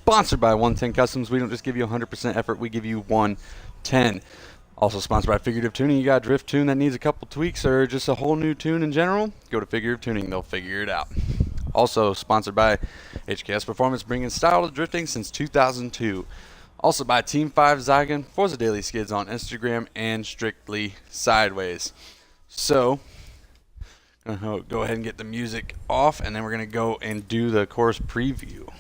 sponsored by 110 Customs. We don't just give you 100% effort, we give you 110. Also sponsored by Figurative Tuning. You got a drift tune that needs a couple tweaks or just a whole new tune in general, go to Figurative Tuning. They'll figure it out. Also sponsored by HKS Performance, bringing style to drifting since 2002. Also by Team 5 Zygon, Forza Daily Skids on Instagram, and Strictly Sideways. So, I'm going to go ahead and get the music off, and then we're going to go and do the course preview.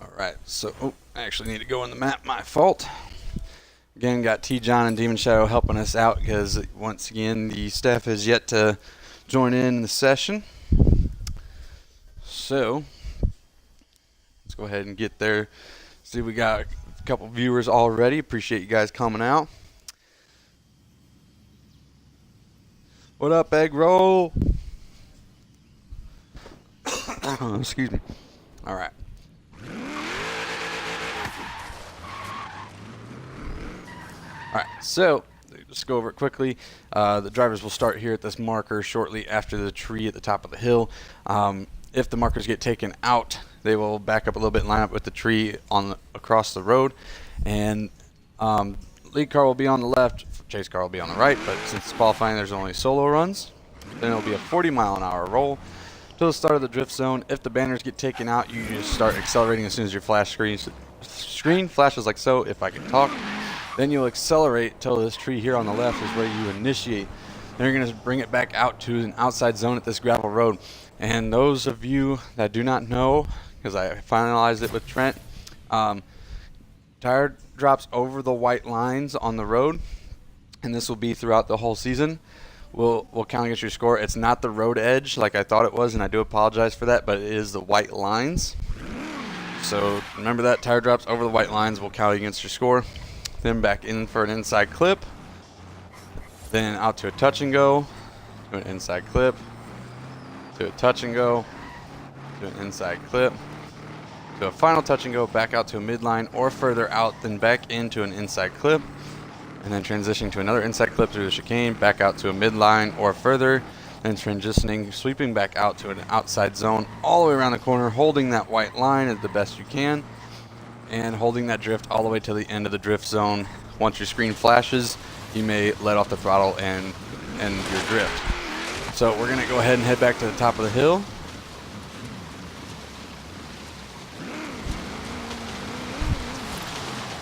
Alright, so, I actually need to go in the map, my fault. Again, got T-John and Demon Shadow helping us out because, once again, the staff has yet to join in the session. So, let's go ahead and get there. See, we got a couple viewers already. Appreciate you guys coming out. What up, Egg Roll? Excuse me. All right. All right, so just go over it quickly. The drivers will start here at this marker shortly after the tree at the top of the hill. If the markers get taken out, they will back up a little bit and line up with the tree across the road. And lead car will be on the left, chase car will be on the right, but since it's qualifying, there's only solo runs. Then it'll be a 40-mile-an-hour roll till the start of the drift zone. If the banners get taken out, you just start accelerating as soon as your flash screen flashes like so, if I can talk. Then you'll accelerate till this tree here on the left is where you initiate. Then you're going to bring it back out to an outside zone at this gravel road. And those of you that do not know, because I finalized it with Trent, tire drops over the white lines on the road, and this will be throughout the whole season. We'll count against your score. It's not the road edge like I thought it was, and I do apologize for that, but it is the white lines. So remember that, tire drops over the white lines will count against your score. Then back in for an inside clip, then out to a touch and go, to an inside clip, to a touch and go, to an inside clip, to a final touch and go, back out to a midline or further out, then back into an inside clip, and then transitioning to another inside clip through the chicane, back out to a midline or further, and transitioning, sweeping back out to an outside zone all the way around the corner, holding that white line as the best you can, and holding that drift all the way to the end of the drift zone. Once your screen flashes, you may let off the throttle and end your drift. So we're going to go ahead and head back to the top of the hill.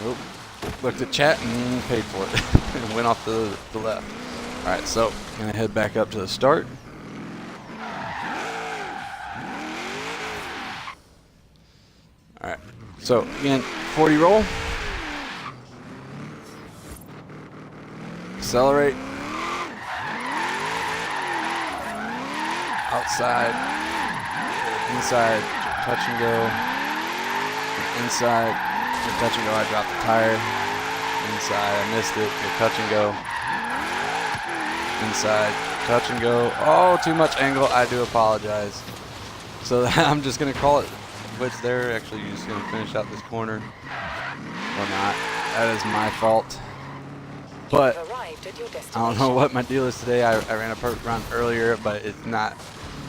Oh, looked at chat and paid for it and went off to the left. Alright, so I'm going to head back up to the start. Alright. So again, 40 roll, accelerate, outside, inside, touch and go, inside, touch and go, I dropped the tire, inside, I missed it, touch and go, inside, touch and go, oh, too much angle, I do apologize. So I'm just going to call it quits there. Actually, you're just going to finish out this corner or not. That is my fault. But I don't know what my deal is today. I ran a perfect run earlier, but it's not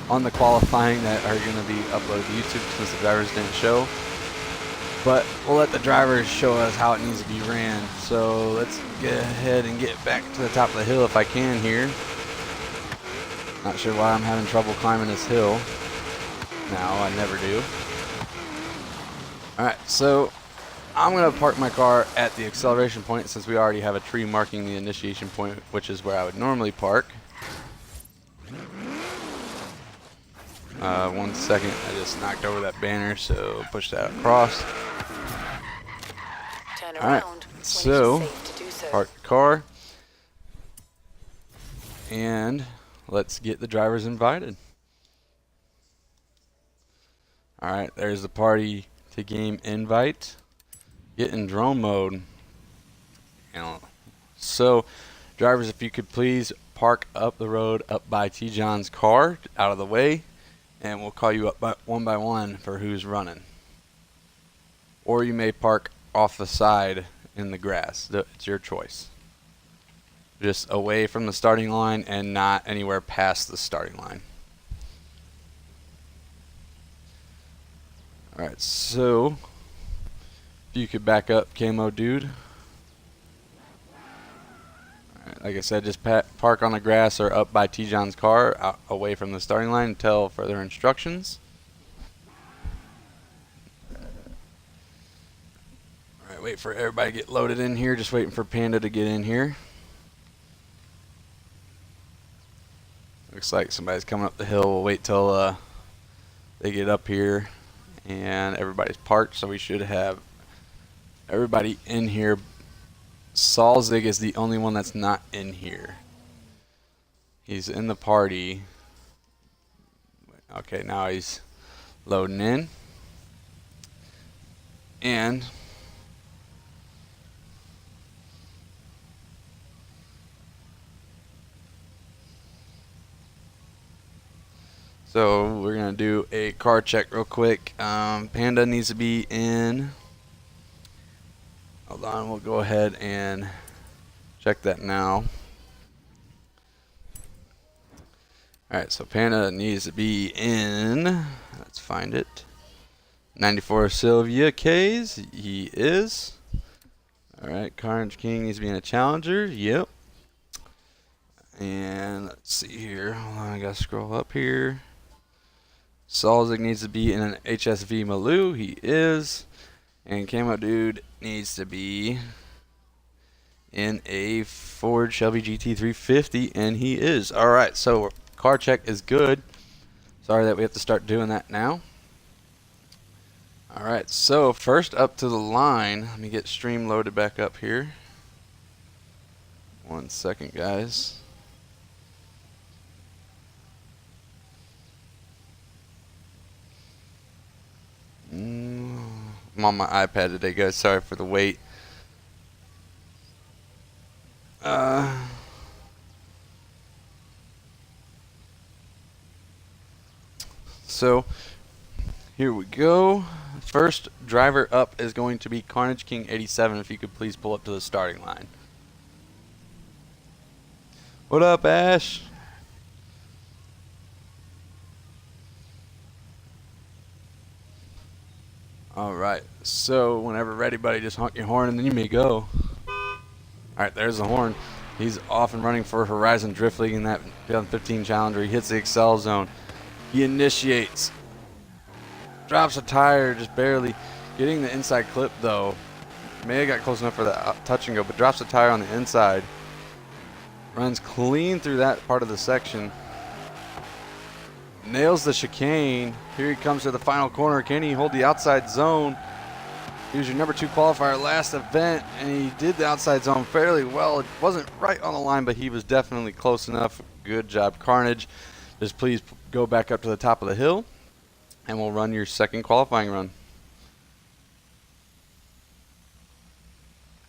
on the qualifying that are going to be uploaded to YouTube since the drivers didn't show. But we'll let the drivers show us how it needs to be ran. So let's get ahead and get back to the top of the hill if I can here. Not sure why I'm having trouble climbing this hill. Now, I never do. Alright, so I'm going to park my car at the acceleration point since we already have a tree marking the initiation point, which is where I would normally park. 1 second, I just knocked over that banner, so push that across. Alright, so park the car and let's get the drivers invited. Alright, there's the party to game invite. Get in drone mode. So, drivers, if you could please park up the road up by T-John's car, out of the way, and we'll call you up one by one for who's running. Or you may park off the side in the grass. It's your choice. just away from the starting line and not anywhere past the starting line. Alright, so if you could back up, Camo Dude. Alright, like I said, just park on the grass or up by T-John's car, out, away from the starting line until further instructions. Alright, wait for everybody to get loaded in here. Just waiting for Panda to get in here. Looks like somebody's coming up the hill. We'll wait till they get up here and everybody's parked, so we should have everybody in here. Salzig is the only one that's not in here. He's in the party. Okay, now he's loading in. And so we're going to do a car check real quick. Panda needs to be in. Hold on, we'll go ahead and check that now. Alright, so Panda needs to be in. Let's find it. 94 Sylvia K's. He is. Alright, Carnage King needs to be in a Challenger. Yep. And let's see here. Hold on, I gotta scroll up here. Salzig needs to be in an HSV Maloo. He is. And Camo Dude needs to be in a Ford Shelby GT350, and he is. Alright, so car check is good. Sorry that we have to start doing that now. Alright, so first up to the line. Let me get stream loaded back up here. 1 second, guys. I'm on my iPad today, guys. Sorry for the wait. So here we go. First driver up is going to be Carnage King 87. If you could please pull up to the starting line. What up, Ash? Alright, so whenever ready, buddy, just honk your horn and then you may go. Alright, there's the horn. He's off and running for Horizon Drift League in that 2015 Challenger. He hits the Excel zone. He initiates. Drops a tire, just barely. Getting the inside clip, though. May have got close enough for the touch and go, but drops a tire on the inside. Runs clean through that part of the section. Nails the chicane. Here he comes to the final corner. Can he hold the outside zone? He was your number 2 qualifier last event, and he did the outside zone fairly well. It wasn't right on the line, but he was definitely close enough. Good job, Carnage. Just please go back up to the top of the hill, and we'll run your second qualifying run.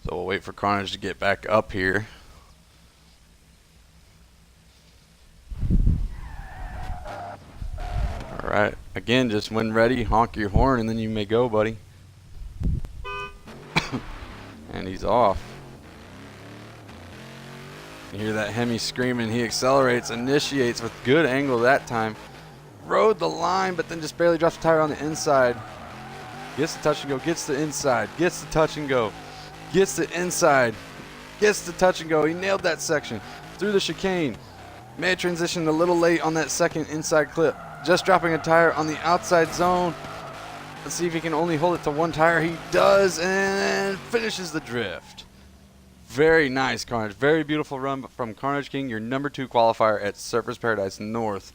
So we'll wait for Carnage to get back up here. Alright, again, just when ready, honk your horn and then you may go, buddy. And he's off. You hear that Hemi screaming. He accelerates, initiates with good angle that time. Rode the line, but then just barely drops the tire on the inside. Gets the touch and go, gets the inside, gets the touch and go, gets the inside, gets the touch and go. He nailed that section through the chicane. May have transitioned a little late on that second inside clip. Just dropping a tire on the outside zone. Let's see if he can only hold it to 1 tire. He does, and finishes the drift. Very nice, Carnage. Very beautiful run from Carnage King, your number 2 qualifier at Surfers Paradise North.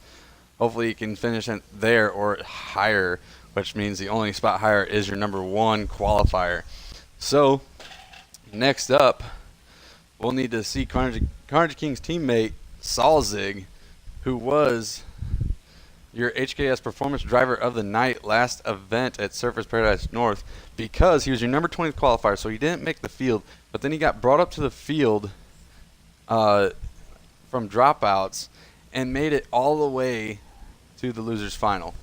Hopefully he can finish it there or higher, which means the only spot higher is your number 1 qualifier. So, next up, we'll need to see Carnage King's teammate, Salzig, who was your HKS Performance Driver of the Night last event at Surfers Paradise North, because he was your number 20th qualifier, so he didn't make the field, but then he got brought up to the field from dropouts and made it all the way to the losers final.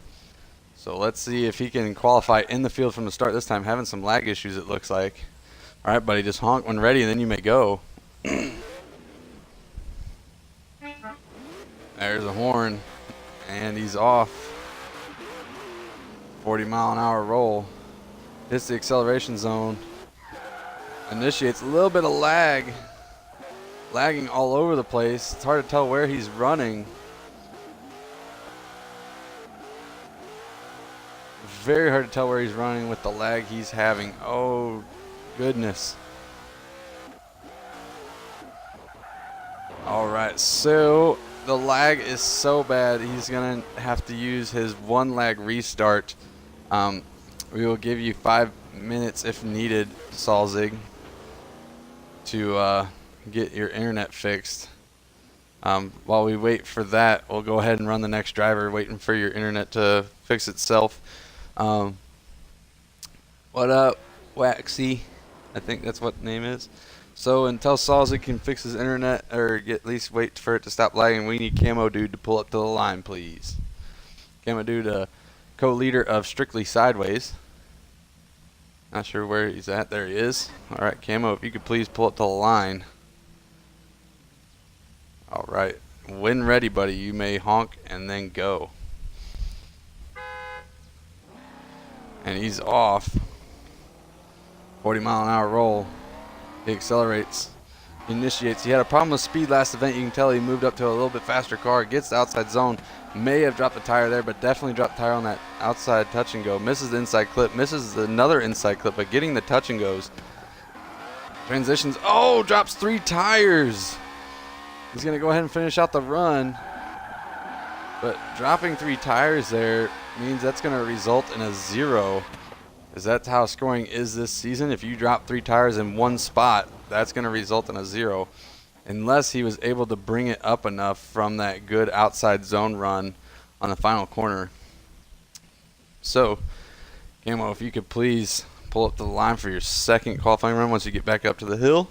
So let's see if he can qualify in the field from the start this time. Having some lag issues, it looks like. All right, buddy, just honk when ready and then you may go. There's a horn, and he's off. 40-mile-an-hour roll. Hits the acceleration zone. Initiates a little bit of lag. Lagging all over the place. It's hard to tell where he's running. Very hard to tell where he's running with the lag he's having. Oh, goodness. All right, so the lag is so bad, he's going to have to use his one lag restart. We will give you 5 minutes if needed, Salzig, to get your internet fixed. While we wait for that, we'll go ahead and run the next driver, waiting for your internet to fix itself. What up, Waxy? I think that's what the name is. So until Salzig can fix his internet, or at least wait for it to stop lagging, we need Camo Dude to pull up to the line, please. Camo Dude, co-leader of Strictly Sideways. Not sure where he's at. There he is. All right, Camo, if you could please pull up to the line. All right, when ready, buddy, you may honk and then go. And he's off. 40-mile-an-hour roll. He accelerates, initiates. He had a problem with speed last event. You can tell he moved up to a little bit faster car. Gets the outside zone. May have dropped the tire there, but definitely dropped the tire on that outside touch and go. Misses the inside clip. Misses another inside clip, but getting the touch and goes. Transitions. Oh, drops 3 tires. He's going to go ahead and finish out the run. But dropping 3 tires there means that's going to result in a 0. Because that's how scoring is this season. If you drop 3 tires in one spot, that's going to result in a 0. Unless he was able to bring it up enough from that good outside zone run on the final corner. So, Camo, if you could please pull up to the line for your second qualifying run once you get back up to the hill.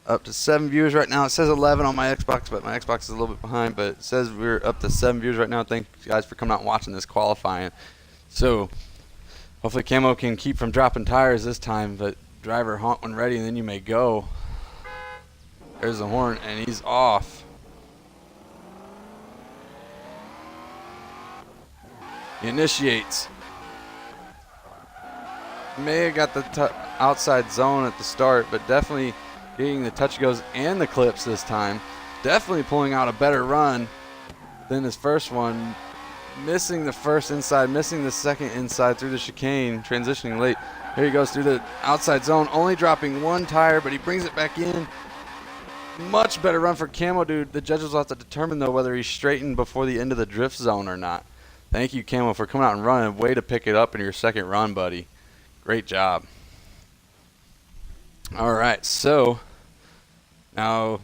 Up to 7 viewers right now. It says 11 on my Xbox, but my Xbox is a little bit behind. But it says we're up to 7 viewers right now. Thank you guys for coming out and watching this qualifying. So, hopefully Camo can keep from dropping tires this time. But driver, honk when ready, and then you may go. There's the horn, and he's off. He initiates. May have got the outside zone at the start, but definitely getting the touch goes and the clips this time. Definitely pulling out a better run than his first one. Missing the first inside, missing the second inside through the chicane, transitioning late. Here he goes through the outside zone, only dropping 1 tire, but he brings it back in. Much better run for Camo Dude. The judges will have to determine, though, whether he's straightened before the end of the drift zone or not. Thank you, Camo, for coming out and running. Way to pick it up in your second run, buddy. Great job. All right, so now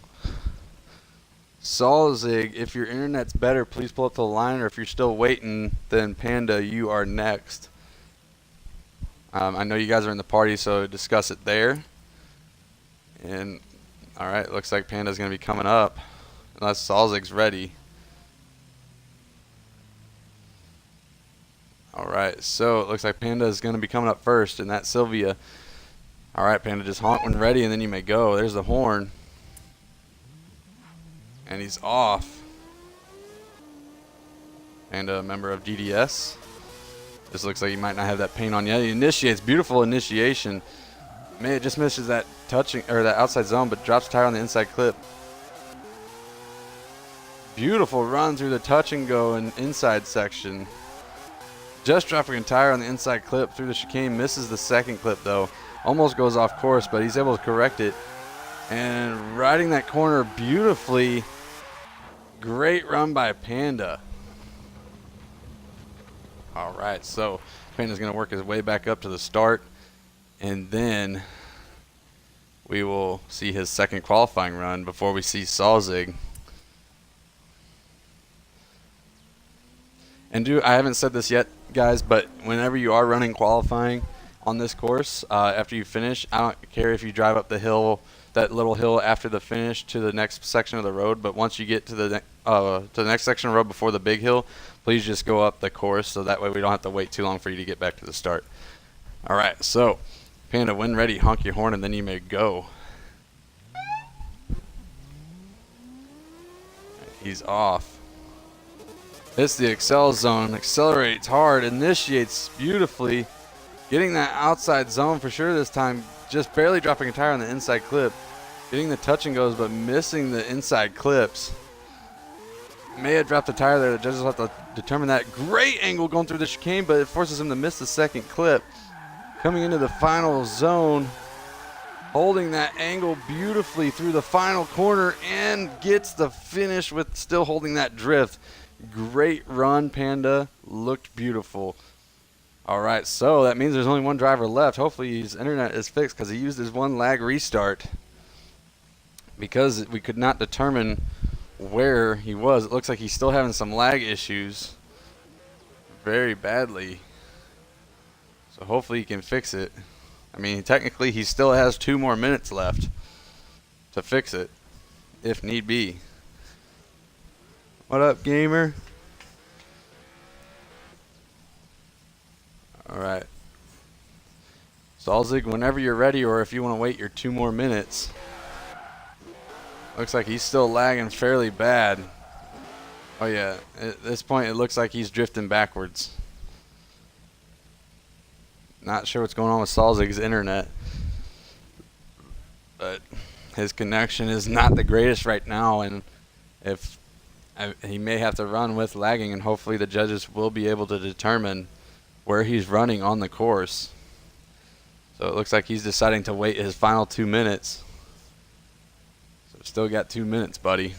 Salzig, if your internet's better, please pull up to the line, or if you're still waiting, then Panda, you are next. I know you guys are in the party, so discuss it there. And all right, looks like Panda's going to be coming up unless Salzig's ready. All right, so it looks like Panda is going to be coming up first, and that's Sylvia. All right, Panda, just honk when ready, and then you may go. There's the horn. And he's off. And a member of DDS. This looks like he might not have that paint on yet. He initiates. Beautiful initiation. Man, it just misses that touching or that outside zone, but drops tire on the inside clip. Beautiful run through the touch and go and inside section. Just dropping a tire on the inside clip through the chicane. Misses the second clip, though. Almost goes off course, but he's able to correct it. And riding that corner beautifully. Great run by Panda. All right, so Panda's going to work his way back up to the start. And then we will see his second qualifying run before we see Salzig. And I haven't said this yet, guys, but whenever you are running qualifying on this course, after you finish, I don't care if you drive up the hill, that little hill after the finish to the next section of the road, but once you get to the next section of the road before the big hill, please just go up the course so that way we don't have to wait too long for you to get back to the start. All right, so Panda, when ready, honk your horn, and then you may go. He's off. Hits the Excel zone, accelerates hard, initiates beautifully, getting that outside zone for sure this time, just barely dropping a tire on the inside clip, getting the touch and goes, but missing the inside clips. May have dropped the tire there. The judges will have to determine that. Great angle going through the chicane, but it forces him to miss the second clip. Coming into the final zone, holding that angle beautifully through the final corner and gets the finish with still holding that drift. Great run, Panda. Looked beautiful. All right, so that means there's only one driver left. Hopefully his internet is fixed because he used his one lag restart because we could not determine where he was. It looks like he's still having some lag issues very badly. So hopefully he can fix it. I mean, technically he still has 2 more minutes left to fix it if need be. What up, gamer? All right. Salzig, whenever you're ready, or if you want to wait your 2 more minutes. Looks like he's still lagging fairly bad. Oh yeah, at this point it looks like he's drifting backwards. Not sure what's going on with Salzig's internet, but his connection is not the greatest right now, and if he may have to run with lagging, and hopefully the judges will be able to determine where he's running on the course. So it looks like he's deciding to wait his final 2 minutes. So still got 2 minutes, buddy.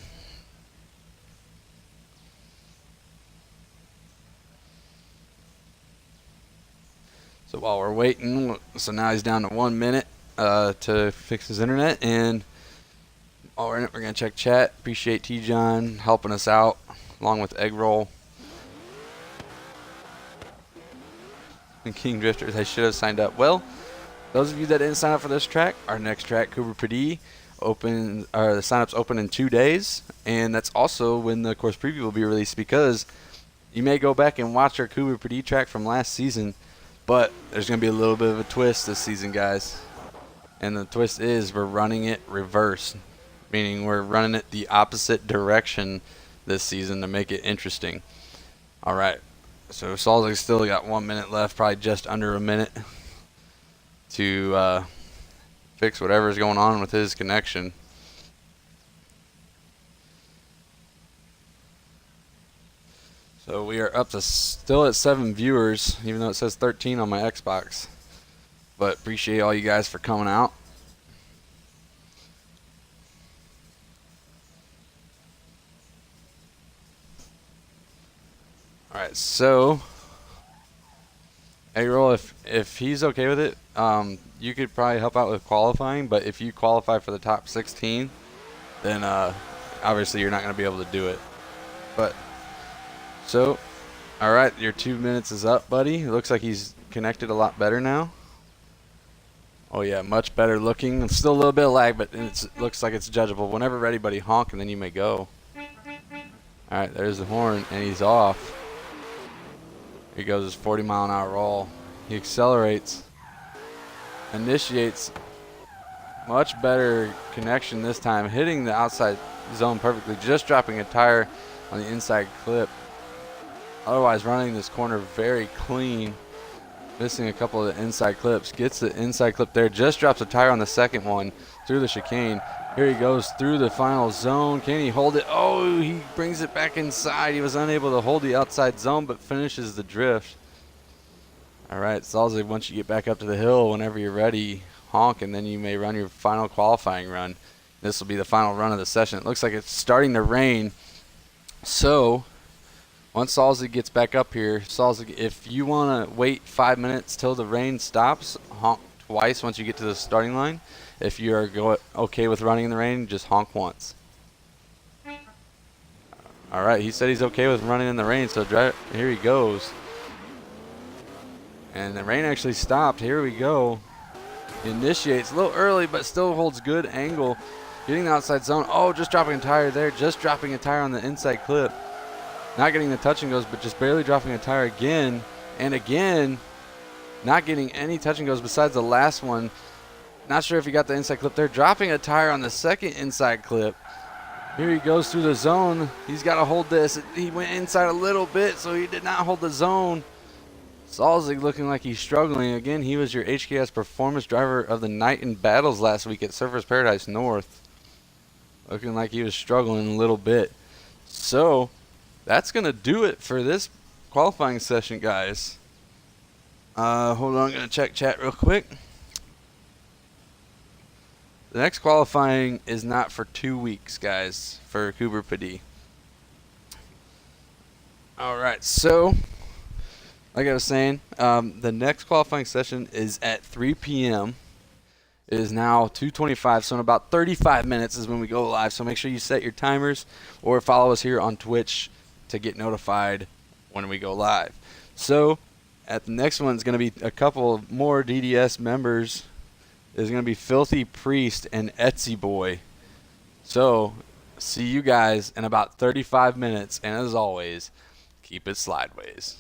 So while we're waiting, so now he's down to 1 minute to fix his internet, and while we're in it, we're gonna check chat. Appreciate T-John helping us out, along with Egg Roll and King Drifters. I should have signed up. Well, those of you that didn't sign up for this track, our next track, Cooper Pedy, the sign-ups open in 2 days, and that's also when the course preview will be released, because you may go back and watch our Cooper Pedy track from last season, but there's going to be a little bit of a twist this season, guys. And the twist is we're running it reverse, meaning we're running it the opposite direction this season to make it interesting. All right, so Salzig's still got 1 minute left, probably just under a minute to fix whatever's going on with his connection. So we are up to still at 7 viewers, even though it says 13 on my Xbox. But appreciate all you guys for coming out. All right, so A-Roll, if he's okay with it, you could probably help out with qualifying. But if you qualify for the top 16, then obviously you're not going to be able to do it. But so, all right, your 2 minutes is up, buddy. It looks like he's connected a lot better now. Oh yeah, much better looking. It's still a little bit of lag, but it looks like it's judgeable. Whenever ready, buddy, honk, and then you may go. All right, there's the horn, and he's off. Here goes his 40-mile-an-hour roll. He accelerates, initiates, much better connection this time, hitting the outside zone perfectly, just dropping a tire on the inside clip. Otherwise running this corner very clean, missing a couple of the inside clips. Gets the inside clip there, just drops a tire on the second one through the chicane. Here he goes through the final zone. Can he hold it? Oh, he brings it back inside. He was unable to hold the outside zone, but finishes the drift. All right, Salzig, once you get back up to the hill, whenever you're ready, honk, and then you may run your final qualifying run. This will be the final run of the session. It looks like it's starting to rain. So once Salzig gets back up here, Salzig, if you want to wait 5 minutes till the rain stops, honk twice once you get to the starting line. If you are okay with running in the rain, just honk once. All right, he said he's okay with running in the rain, so here he goes. And the rain actually stopped. Here we go. He initiates a little early, but still holds good angle. Getting the outside zone. Oh, just dropping a tire there. Just dropping a tire on the inside clip. Not getting the touch and goes, but just barely dropping a tire again and again. Not getting any touch and goes besides the last one. Not sure if he got the inside clip there. Dropping a tire on the second inside clip. Here he goes through the zone. He's got to hold this. He went inside a little bit, so he did not hold the zone. Salzig looking like he's struggling. Again, he was your HKS Performance Driver of the Night in Battles last week at Surfers Paradise North. Looking like he was struggling a little bit. So, that's going to do it for this qualifying session, guys. Hold on, I'm going to check chat real quick. The next qualifying is not for 2 weeks, guys, for Cooper Paddy. Alright, so, like I was saying, the next qualifying session is at 3 p.m. It is now 2:25, so in about 35 minutes is when we go live. So make sure you set your timers or follow us here on Twitch to get notified when we go live. So, at the next one is going to be a couple more DDS members. There's going to be Filthy Priest and Etsy Boy. So, see you guys in about 35 minutes. And as always, keep it slideways.